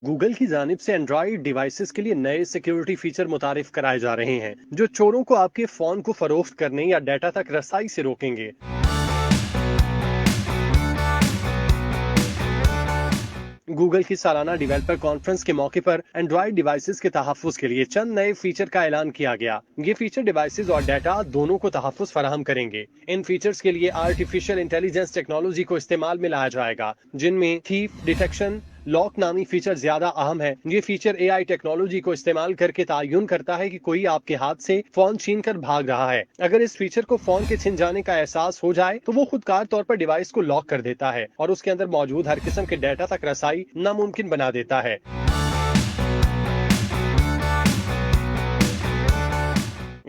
Google की जानिब से एंड्रॉइड डिवाइसेस के लिए नए सिक्योरिटी फीचर मुतारिफ कराए जा रहे हैं जो चोरों को आपके फोन को फरोख्त करने या डाटा तक रसाई से रोकेंगे। गूगल की सालाना डेवलपर कॉन्फ्रेंस के मौके पर एंड्रॉइड डिवाइसेस के तहफ्फुज के लिए चंद नए फीचर का ऐलान किया गया। ये फीचर डिवाइसेस और डाटा दोनों को तहफ्फुज फराहम करेंगे। इन फीचर्स के लिए आर्टिफिशियल इंटेलिजेंस टेक्नोलॉजी को इस्तेमाल में लाया जाएगा, जिनमें थीफ डिटेक्शन लॉक नामी फीचर ज्यादा अहम है। ये फीचर एआई टेक्नोलॉजी को इस्तेमाल करके तयन करता है कि कोई आपके हाथ से फोन छीन कर भाग रहा है। अगर इस फीचर को फोन के छिन जाने का एहसास हो जाए तो वो खुदकार तौर पर डिवाइस को लॉक कर देता है और उसके अंदर मौजूद हर किस्म के डाटा तक रसाई नामुमकिन बना देता है।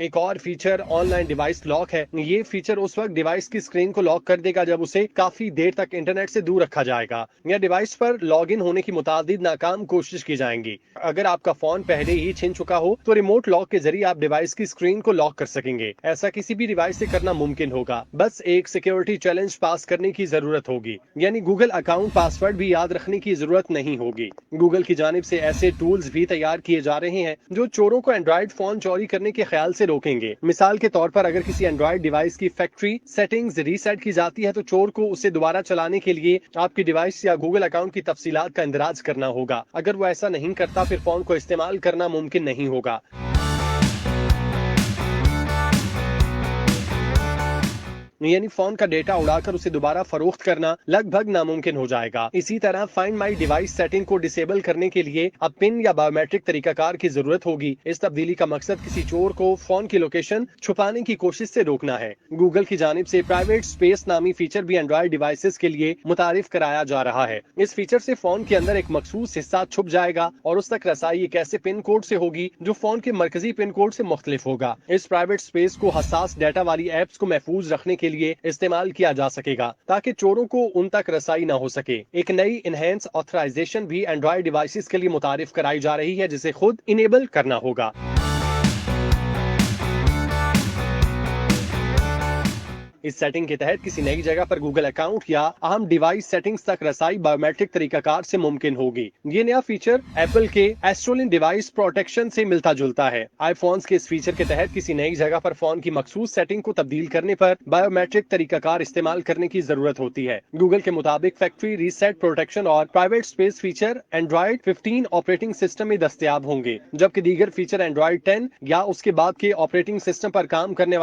एक और फीचर ऑनलाइन डिवाइस लॉक है। ये फीचर उस वक्त डिवाइस की स्क्रीन को लॉक कर देगा जब उसे काफी देर तक इंटरनेट से दूर रखा जाएगा या डिवाइस पर लॉग इन होने की मुतादिद नाकाम कोशिश की जाएंगी। अगर आपका फोन पहले ही छिन चुका हो तो रिमोट लॉक के जरिए आप डिवाइस की स्क्रीन को लॉक कर सकेंगे। ऐसा किसी भी डिवाइस से करना मुमकिन होगा, बस एक सिक्योरिटी चैलेंज पास करने की जरूरत होगी, यानी गूगल अकाउंट पासवर्ड भी याद रखने की जरूरत नहीं होगी। गूगल की जानिब से ऐसे टूल्स भी तैयार किए जा रहे हैं जो चोरों को एंड्रॉइड फोन चोरी करने के ख्याल से रोकेंगे। मिसाल के तौर पर अगर किसी एंड्रॉइड डिवाइस की फैक्ट्री सेटिंग्स रीसेट की जाती है तो चोर को उसे दोबारा चलाने के लिए आपकी डिवाइस या गूगल अकाउंट की तफसीलात का इंदराज करना होगा। अगर वो ऐसा नहीं करता फिर फोन को इस्तेमाल करना मुमकिन नहीं होगा। यानी फोन का डेटा उड़ाकर उसे दोबारा फरोख्त करना लगभग नामुमकिन हो जाएगा। इसी तरह फाइंड माई डिवाइस सेटिंग को डिसेबल करने के लिए अब पिन या बायोमेट्रिक तरीकाकार की जरूरत होगी। इस तब्दीली का मकसद किसी चोर को फोन की लोकेशन छुपाने की कोशिश से रोकना है। गूगल की जानिब से प्राइवेट स्पेस नामी फीचर भी एंड्रॉइड डिवाइसेस के लिए मुतारिफ कराया जा रहा है। इस फीचर से फोन के अंदर एक मखसूस हिस्सा छुप जाएगा और उस तक रसाई एक ऐसे पिन कोड से होगी जो फोन के मरकजी पिन कोड से मुख्तलिफ होगा। इस प्राइवेट स्पेस को हसास डाटा वाली एप्स को महफूज रखने के लिए इस्तेमाल किया जा सकेगा ताकि चोरों को उन तक रसाई ना हो सके। एक नई इनहेंस ऑथराइजेशन भी एंड्रॉइड डिवाइसेस के लिए मुतारिफ कराई जा रही है जिसे खुद इनेबल करना होगा। इस सेटिंग के तहत किसी नई जगह पर गूगल अकाउंट या अहम डिवाइस सेटिंग्स तक रसाई बायोमेट्रिक तरीकाकार से मुमकिन होगी। ये नया फीचर एप्पल के एस्ट्रोलिन डिवाइस प्रोटेक्शन से मिलता जुलता है। आईफोन्स के इस फीचर के तहत किसी नई जगह पर फोन की मखसूस सेटिंग को तब्दील करने पर बायोमेट्रिक तरीकाकार इस्तेमाल करने की जरूरत होती है। गूगल के मुताबिक फैक्ट्री रीसेट प्रोटेक्शन और private space feature Android 15 operating system में दस्तयाब होंगे, जबकि दीगर फीचर एंड्रॉइड 10 या उसके बाद के ऑपरेटिंग सिस्टम पर काम करने